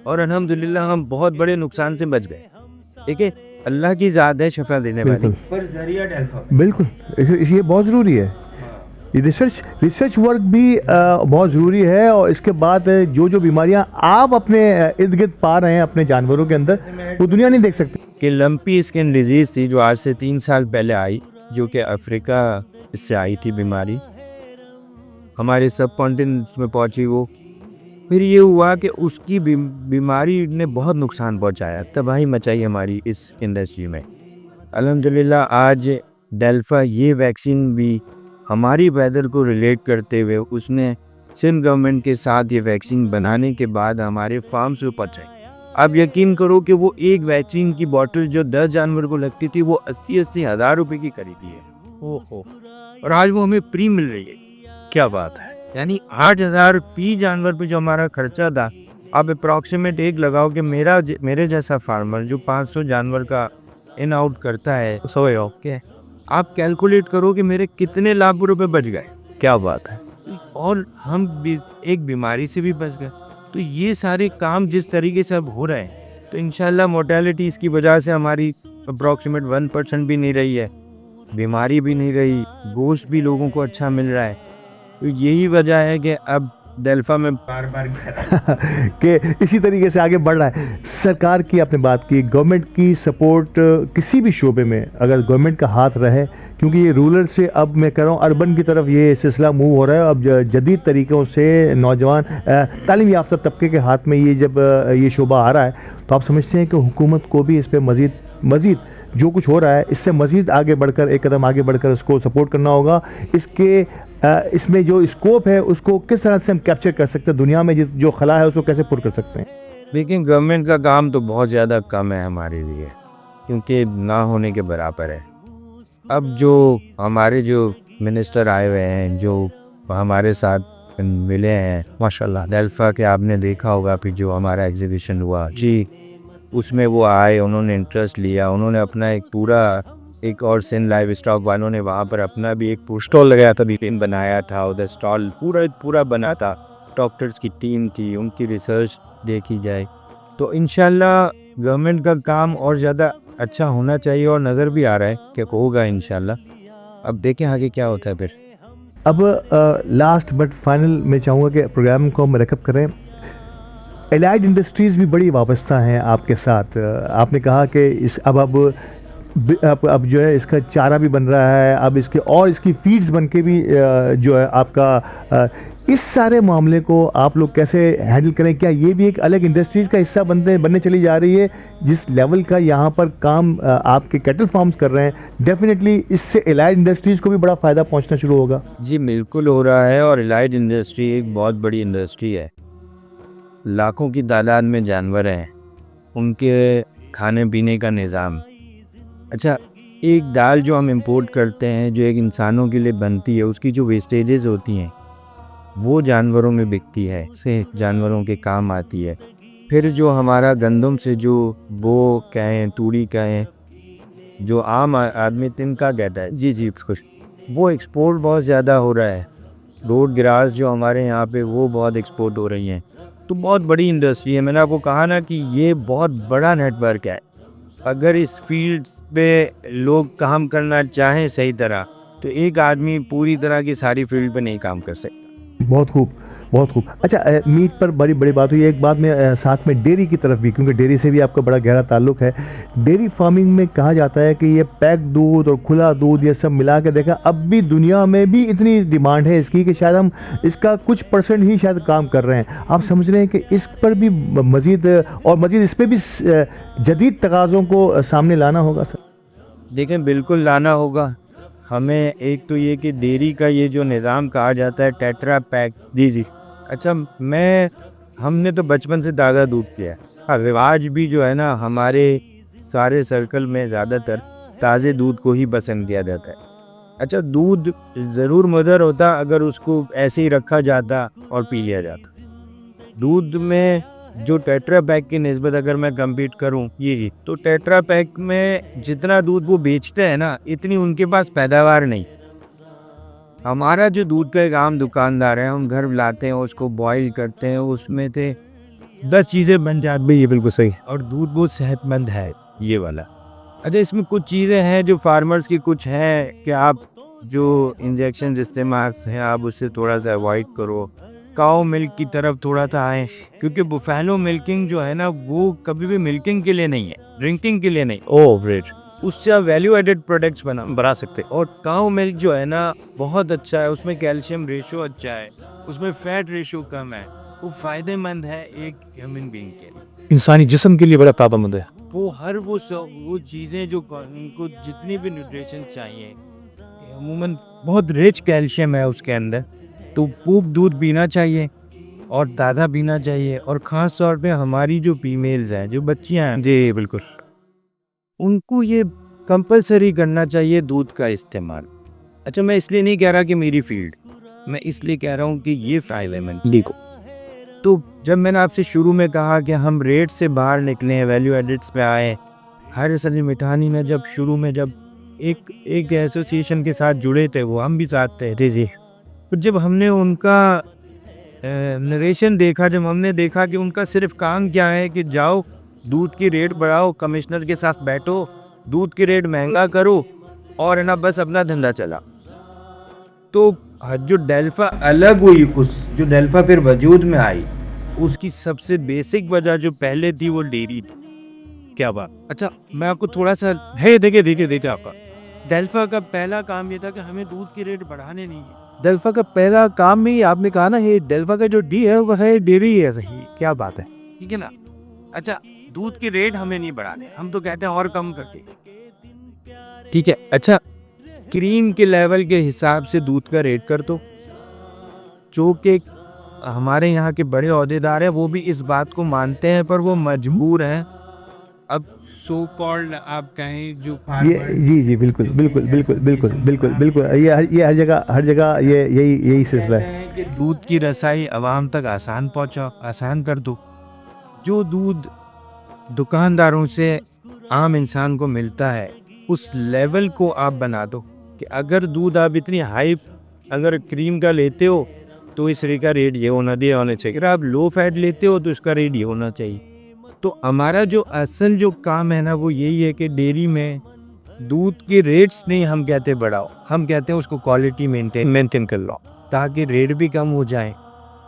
और अल्हम्दुलिल्लाह हम बहुत बड़े नुकसान से बच गए। ठीक है, अल्लाह की ज़ात है शफा देने वाली। बिल्कुल बिल्कुल, ये बहुत ज़रूरी है। ये रिसर्च वर्क भी बहुत ज़रूरी है। और इसके बाद जो जो बीमारियां आप अपने इर्द गिर्द पा रहे हैं अपने जानवरों के अंदर, वो दुनिया नहीं देख सकती। कि लंपी स्किन डिजीज़ थी जो आज से 3 साल पहले आई, जो कि अफ्रीका से आई थी बीमारी, हमारे सब कॉन्टिनेंट्स में पहुंची वो। फिर ये हुआ कि उसकी बीमारी ने बहुत नुकसान पहुंचाया, तबाही मचाई हमारी इस इंडस्ट्री में। अल्हम्दुलिल्लाह आज डेल्फा ये वैक्सीन भी हमारी वेदर को रिलेट करते हुए उसने सिंध गवर्नमेंट के साथ ये वैक्सीन बनाने के बाद हमारे फार्म्स पे पहुंचाई। आप यकीन करो कि वो एक वैक्सीन की बोतल जो 10 जानवर को लगती थी वो 80-80 हज़ार रुपये की खरीदी है। ओहो, और आज वो हमें फ्री मिल रही है। क्या बात है, यानी 8,000 फी जानवर पे जो हमारा खर्चा था, आप अप्रॉक्सीमेट एक लगाओ कि मेरे जैसा फार्मर जो 500 जानवर का इन आउट करता है, ओके, आप कैलकुलेट करो कि मेरे कितने लाख रुपए बच गए। क्या बात है, और हम भी एक बीमारी से भी बच गए। तो ये सारे काम जिस तरीके से अब हो रहे हैं, तो इंशाल्लाह मोर्टेलिटी इसकी वजह से हमारी अप्रॉक्सीमेट 1% भी नहीं रही है, बीमारी भी नहीं रही, गोश्त भी लोगों को अच्छा मिल रहा है। तो यही वजह है कि अब डेल्फा में बार बार कि इसी तरीके से आगे बढ़ रहा है। सरकार की आपने बात की, गवर्नमेंट की सपोर्ट किसी भी शोबे में अगर गवर्नमेंट का हाथ रहे, क्योंकि ये रूरल से अब मैं कह रहा हूँ अर्बन की तरफ ये सिलसिला मूव हो रहा है। अब जदीद तरीक़ों से नौजवान तालीम याफ्ता तबके के हाथ में ये जब ये शोबा आ रहा है, तो आप समझते हैं कि हुकूमत को भी इस पर मज़ीद जो कुछ हो रहा है इससे मज़ीद आगे बढ़कर, एक कदम आगे बढ़कर उसको सपोर्ट करना होगा। इसमें जो स्कोप है उसको किस तरह से हम कैप्चर कर सकते हैं, दुनिया में जो खला है उसको कैसे पूरा कर सकते हैं। लेकिन गवर्नमेंट का काम तो बहुत ज़्यादा कम है हमारे लिए, क्योंकि ना होने के बराबर है। अब जो हमारे जो मिनिस्टर आए हुए हैं, जो हमारे साथ मिले हैं, माशाल्लाह डेल्फा के आपने देखा होगा, फिर जो हमारा एग्जीबिशन हुआ जी, उसमें वो आए, उन्होंने इंटरेस्ट लिया, उन्होंने अपना एक और सिंध लाइव स्टॉक वालों ने वहाँ पर अपना भी एक स्टॉल लगाया था, बीपिन बनाया था, उधर स्टॉल पूरा बना था, डॉक्टर्स की टीम थी, उनकी रिसर्च देखी जाए तो इंशाल्लाह गवर्नमेंट का काम और ज़्यादा अच्छा होना चाहिए, और नज़र भी आ रहा है कि होगा इंशाल्लाह। अब देखें आगे क्या होता है। फिर अब लास्ट बट फाइनल मैं चाहूँगा कि प्रोग्राम को हम रैप करें। एलाइड इंडस्ट्रीज़ भी बड़ी वाबस्ता हैं आपके साथ। आपने कहा कि अब जो है इसका चारा भी बन रहा है, अब इसकी फीड्स बन के भी जो है आपका इस सारे मामले को आप लोग कैसे हैंडल करें? क्या ये भी एक अलग इंडस्ट्रीज़ का हिस्सा बनने चली जा रही है? जिस लेवल का यहाँ पर काम आपके कैटल फार्म्स कर रहे हैं, डेफिनेटली इससे एलाइड इंडस्ट्रीज़ को भी बड़ा फ़ायदा पहुँचना शुरू होगा। जी बिल्कुल हो रहा है, और एलाइड इंडस्ट्री एक बहुत बड़ी इंडस्ट्री है। लाखों की तादाद में जानवर हैं, उनके खाने पीने का निज़ाम। अच्छा, एक दाल जो हम इंपोर्ट करते हैं, जो एक इंसानों के लिए बनती है, उसकी जो वेस्टेजेस होती हैं वो जानवरों में बिकती है, से जानवरों के काम आती है। फिर जो हमारा गंदम से जो वो कहें, तूड़ी कहें, जो आम आदमी तिनका कहता है, जी खुश, वो एक्सपोर्ट बहुत ज़्यादा हो रहा है। रोड ग्रास जो हमारे यहाँ पे वो बहुत एक्सपोर्ट हो रही हैं। तो बहुत बड़ी इंडस्ट्री है। मैंने आपको कहा ना कि ये बहुत बड़ा नेटवर्क है। अगर इस फील्ड पे लोग काम करना चाहें सही तरह, तो एक आदमी पूरी तरह की सारी फील्ड पे नहीं काम कर सकता। बहुत खूब, बहुत खूब। अच्छा, मीट पर बड़ी बात हुई। एक बात में साथ में डेयरी की तरफ भी, क्योंकि डेयरी से भी आपका बड़ा गहरा ताल्लुक है। डेयरी फार्मिंग में कहा जाता है कि ये पैक दूध और खुला दूध ये सब मिला के देखा, अब भी दुनिया में भी इतनी डिमांड है इसकी कि शायद हम इसका कुछ % ही शायद काम कर रहे हैं। आप समझ रहे हैं कि इस पर भी मज़ीद इस पर भी जदीद तकाज़ों को सामने लाना होगा? सर देखें, बिल्कुल लाना होगा हमें। एक तो ये कि डेयरी का ये जो निज़ाम कहा जाता है टेट्रा पैक, जी अच्छा, हमने तो बचपन से ताज़ा दूध किया है। रिवाज भी जो है ना, हमारे सारे सर्कल में ज़्यादातर ताज़े दूध को ही पसंद किया जाता है। अच्छा, दूध ज़रूर मुदर होता अगर उसको ऐसे ही रखा जाता और पी लिया जाता। दूध में जो टेट्रा पैक की निस्बत अगर मैं कंपीट करूं, ये तो टेट्रा पैक में जितना दूध वो बेचते हैं ना, इतनी उनके पास पैदावार नहीं। हमारा जो दूध का एक आम दुकानदार है, हम घर लाते हैं, उसको बॉईल करते हैं, उसमें से 10 चीज़ें बन जाती है। ये बिल्कुल सही, और दूध बहुत सेहतमंद है ये वाला। अच्छा, इसमें कुछ चीज़ें हैं जो फार्मर्स की कुछ हैं कि आप जो इंजेक्शन इस्तेमाल हैं आप उससे थोड़ा सा अवॉइड करो, काऊ मिल्क की तरफ थोड़ा सा आएँ, क्योंकि बुफैलो मिल्किंग जो है ना वो कभी भी मिल्किंग के लिए नहीं है, ड्रिंकिंग के लिए नहीं। ओह रेट, उससे आप वैल्यू एडेड प्रोडक्ट्स बना सकते हैं। और काऊ मिल्क जो है ना बहुत अच्छा है, उसमें कैल्शियम रेशो अच्छा है, उसमें फैट रेशो कम है, वो फ़ायदेमंद है एक ह्यूमन बीइंग के लिए। इंसानी जिस्म के लिए बड़ा फायदेमंद है। वो हर वो चीज़ें जो उनको जितनी भी न्यूट्रिशन चाहिए, अमूमन बहुत रिच कैल्शियम है उसके अंदर, तो पूप दूध पीना चाहिए और ताज़ा पीना चाहिए। और ख़ास तौर पे हमारी जो फीमेल्स हैं, जो बच्चियाँ हैं, जी बिल्कुल। उनको ये कंपलसरी करना चाहिए दूध का इस्तेमाल। अच्छा, मैं इसलिए नहीं कह रहा कि मेरी फील्ड, मैं इसलिए कह रहा हूँ कि ये फ़ायदेमंद देखो। तो जब मैंने आपसे शुरू में कहा कि हम रेट से बाहर निकले, वैल्यू एडिट्स पे आए, हारिस अली मिठानी ने जब शुरू में जब एक एसोसिएशन के साथ जुड़े थे, वो हम भी साथ थे। जी जी। तो जब हमने उनका नरेशन देखा, जब हमने देखा कि उनका सिर्फ काम क्या है कि जाओ दूध की रेट बढ़ाओ, कमिश्नर के साथ बैठो, दूध की रेट महंगा करो और है ना बस अपना धंधा चला। तो जो डेल्फा अलग हुई, कुछ जो डेल्फा फिर वजूद में आई, उसकी सबसे बेसिक वजह जो पहले थी वो डेयरी थी। क्या बात। अच्छा, मैं आपको थोड़ा सा है देखिए आपका डेल्फा का पहला काम ये था कि हमें दूध की रेट बढ़ाने नहीं है। डेल्फा का पहला काम ही आपने कहा ना, ये डेल्फा का जो डी है वो है डेयरी है। सही, क्या बात है, ठीक है ना। अच्छा, दूध की रेट हमें नहीं बढ़ाने, हम तो कहते हैं और कम करके, ठीक है। अच्छा, क्रीम के लेवल के हिसाब से दूध का रेट कर दो। जो कि हमारे यहाँ के बड़े ओहदेदार हैं वो भी इस बात को मानते हैं, पर वो मजबूर हैं। अब सो कॉल्ड आप कहें जो ये जी बिल्कुल बिल्कुल बिल्कुल बिल्कुल बिल्कुल बिल्कुल, ये हर जगह ये यही सिलसिला है कि दूध की रसाई आवाम तक आसान पहुँचाओ, आसान कर दो। जो दूध दुकानदारों से आम इंसान को मिलता है उस लेवल को आप बना दो कि अगर दूध आप इतनी हाई अगर क्रीम का लेते हो तो इस का रेट ये होना चाहिए, अगर आप लो फैट लेते हो तो इसका रेट ये होना चाहिए। तो हमारा जो असल जो काम है ना वो यही है कि डेयरी में दूध के रेट्स नहीं हम कहते बढ़ाओ, हम कहते हैं उसको क्वालिटी मेंटेन कर लो ताकि रेट भी कम हो जाए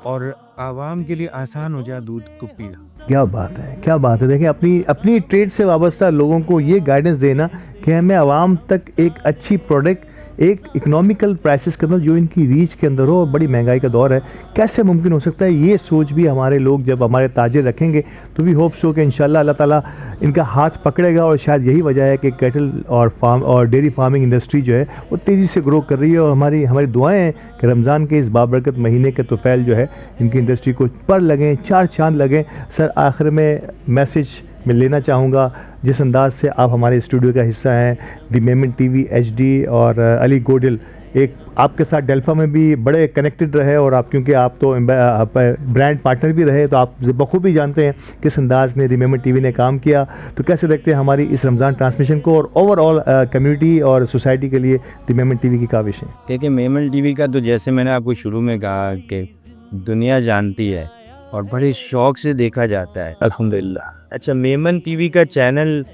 और आवाम के लिए आसान हो जाए दूध को पीना। क्या बात है, क्या बात है। देखिए, अपनी ट्रेड से वाबस्ता लोगों को ये गाइडेंस देना कि हमें आवाम तक एक अच्छी प्रोडक्ट एक इकोनॉमिकल प्राइसेस के अंदर जो इनकी रीच के अंदर हो। बड़ी महंगाई का दौर है, कैसे मुमकिन हो सकता है। ये सोच भी हमारे लोग जब हमारे ताजिर रखेंगे तो भी होप सो कि इंशाल्लाह अल्लाह ताला इनका हाथ पकड़ेगा। और शायद यही वजह है कि कैटल और फार्म और डेयरी फार्मिंग इंडस्ट्री जो है वो तेज़ी से ग्रो कर रही है। और हमारी दुआएं हैं कि रमज़ान के इस बाबरकत महीने के तुफैल जो है इनकी इंडस्ट्री को पर लगें, चार चांद लगें। सर, आखिर में मैसेज मैं लेना चाहूँगा, जिस अंदाज से आप हमारे स्टूडियो का हिस्सा हैं, द मेमन टीवी HD और अली गोडिल एक आपके साथ डेल्फा में भी बड़े कनेक्टेड रहे, और आप क्योंकि आप तो ब्रांड पार्टनर भी रहे तो आप बखूबी जानते हैं किस अंदाज में द मेमन टीवी ने काम किया। तो कैसे देखते हैं हमारी इस रमज़ान ट्रांसमिशन को और ओवरऑल कम्युनिटी और सोसाइटी के लिए द मेमन टीवी की काविश है? देखिए, मेमन टीवी का तो जैसे मैंने आपको शुरू में कहा कि दुनिया जानती है और बड़े शौक़ से देखा जाता है, अल्हम्दुलिल्लाह। अच्छा, मेमन टीवी का चैनल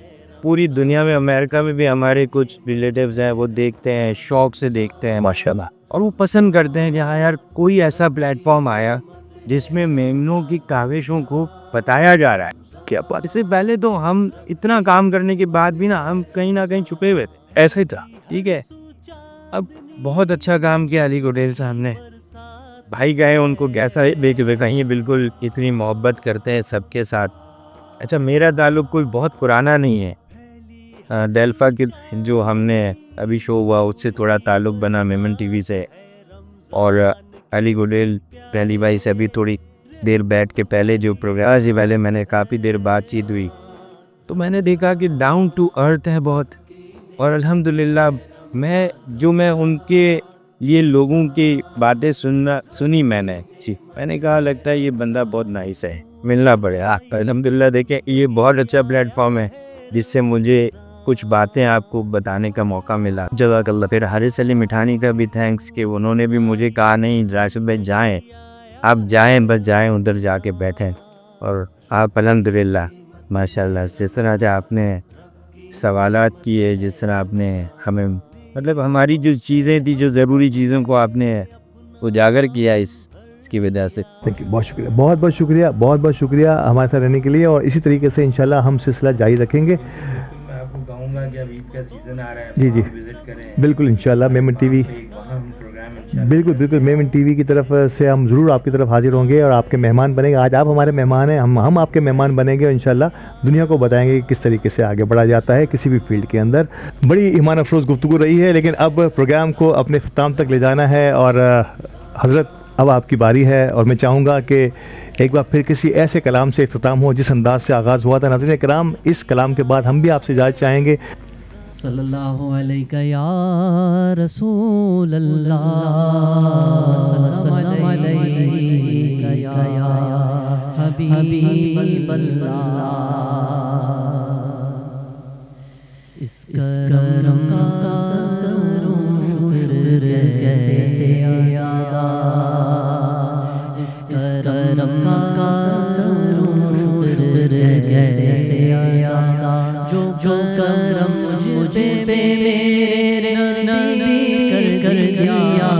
पूरी दुनिया में, अमेरिका में भी हमारे कुछ रिलेटिव्स हैं वो देखते हैं, शौक़ से देखते हैं माशाल्लाह, और वो पसंद करते हैं कि हाँ यार कोई ऐसा प्लेटफॉर्म आया जिसमें मेमनों की काविशों को बताया जा रहा है। क्या बात। इससे पहले तो हम इतना काम करने के बाद भी ना हम कहीं ना कहीं छुपे हुए थे, ऐसा ही था। ठीक है। अब बहुत अच्छा काम किया अली गोडेल साहब ने, भाई गए उनको कैसा कहीं बिल्कुल इतनी मोहब्बत करते हैं सबके साथ। अच्छा, मेरा ताल्लुक़ कोई बहुत पुराना नहीं है, डेल्फा के जो हमने अभी शो हुआ उससे थोड़ा ताल्लुक़ बना मेमन टीवी से, और अली गोडेल पहली भाई से अभी थोड़ी देर बैठ के पहले जो प्रोग्राम से पहले मैंने काफ़ी देर बातचीत हुई तो मैंने देखा कि डाउन टू अर्थ है बहुत, और अल्हम्दुलिल्लाह मैं उनके ये लोगों की बातें सुनी मैंने कहा लगता है ये बंदा बहुत नाइस है, मिलना पड़ेगा। अल्हम्दुलिल्लाह, देखें ये बहुत अच्छा प्लेटफॉर्म है जिससे मुझे कुछ बातें आपको बताने का मौका मिला। जज़ाकल्लाह। फिर हारिस अली मिठानी का भी थैंक्स कि उन्होंने भी मुझे कहा नहीं राशिद भाई जाएँ, आप जाएँ, बस जाएँ उधर जाके बैठें, और आप अल्हम्दुलिल्लाह माशाल्लाह जिस तरह से आपने सवालात किए, जिस तरह आपने हमें मतलब हमारी जो चीज़ें थी, जो ज़रूरी चीज़ों को आपने उजागर किया इसकी वजह से। थैंक यू, बहुत शुक्रिया, बहुत बहुत शुक्रिया, बहुत बहुत शुक्रिया हमारे साथ रहने के लिए। और इसी तरीके से इंशाल्लाह हम सिलसिला जारी रखेंगे। मैं आपको कहूँगा कि अभी ईद का सीज़न आ रहा है, जी जी, विज़िट करें। बिल्कुल इंशाल्लाह मेमन टीवी, बिल्कुल बिल्कुल मेमन टीवी की तरफ से हम ज़रूर आपकी तरफ हाजिर होंगे और आपके मेहमान बनेंगे। आज आप हमारे मेहमान हैं, हम आपके मेहमान बनेंगे और इंशाल्लाह दुनिया को बताएंगे कि किस तरीके से आगे बढ़ा जाता है किसी भी फील्ड के अंदर। बड़ी ईमान अफरोज़ गुफ्तगू रही है, लेकिन अब प्रोग्राम को अपने ख्ताम तक ले जाना है और हज़रत अब आपकी बारी है। और मैं चाहूँगा कि एक बार फिर किसी ऐसे कलाम से इख्तिताम हो जिस अंदाज से आगाज़ हुआ था। नाज़रीन कराम, इस कलाम के बाद हम भी आपसे इजाज़त चाहेंगे। सल्लल्लाहु अलैहि या रसूल अल्लाह, सल्लल्लाहु अलैहि या हबीब अल्लाह। इस करम का करूं शुक्र कैसे अदा, इस करम का करूं शुक्र कैसे अदा, जो करम मुझे मेरे नबी कर दिया।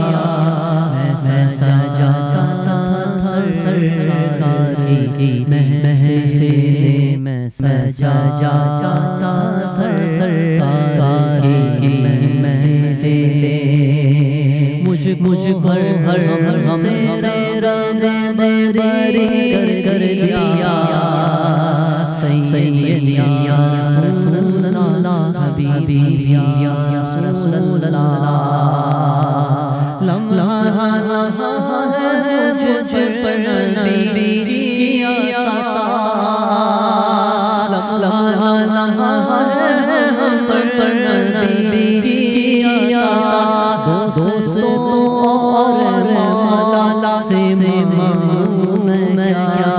मैं सजाता था सरकार की महफिल, मैं सजाता था सरकार की महफिल। मुझ पर हर से रज़ामंदी कर दिया। सैयदी या रसूल अल्लाह, हबीबी या रसूल अल्लाह। लम्हा है मुझ पर नबी की अता, लम्हा है हम पर नबी की अता। दोस्तों और मौला से ममनून मैं क्या,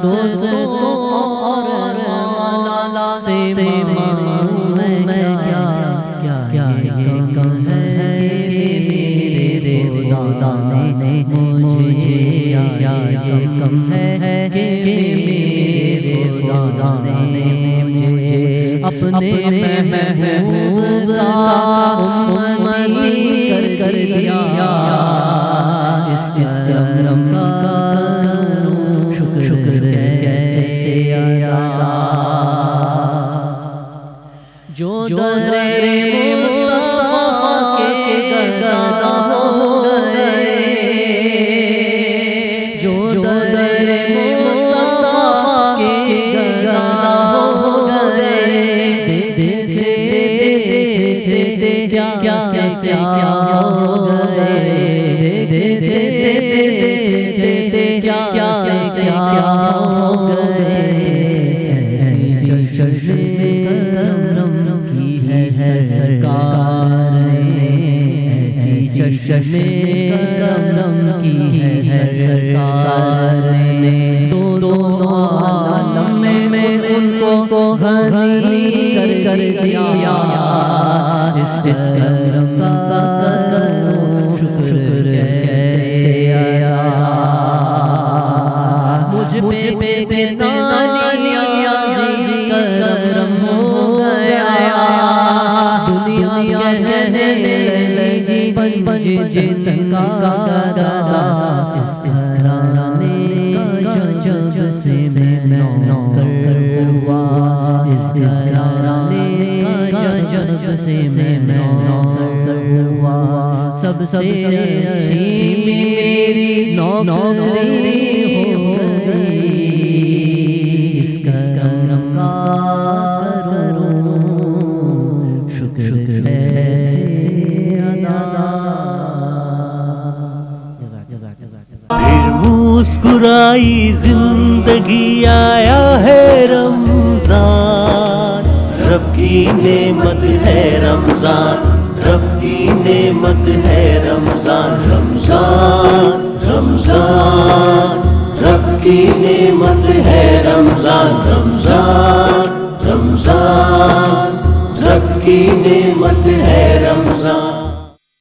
दोस्तों और मौला से ममनून मैं क्या। क्या ये कम है मेरे खुदा ने मुझे, क्या ये कम है कि मेरे खुदा ने मुझे अपने महबूब का उम्मती कर दिया। इस करम का करूं शुक्र कैसे अदा, जो दरे मुस्तफा के गदा हो गए, जो दरे मुस्तफा के गदा हो गए। देखते क्या हो गए, देखते क्या हो गए। ऐसी चश्मे करम की है सरकार ने, ऐसी चश्मे करम की है सरकार ने। दोनों आलम में उनको गनी कर दिया। इस करम का करूं शुक्र कैसे अदा। मुझ पे कितना करम हो गया। दुनिया कहने लगी पंजिन का दादा। इस घराने का जब से मैं नौकर हुआ, इस घराने का जब से मैं नौकर हुआ। सबसे अच्छी मेरी नौकरी हो गई। इस करम का करूं शुक्र कैसे अदा। फिर मुस्कुराई जिंदगी, आया है रमजान। रब की नेमत है रमजान, रब की नेमत है रमजान। रमजान रमजान रब की नेमत है रमजान। रमजान रमजान रब की नेमत है रमजान।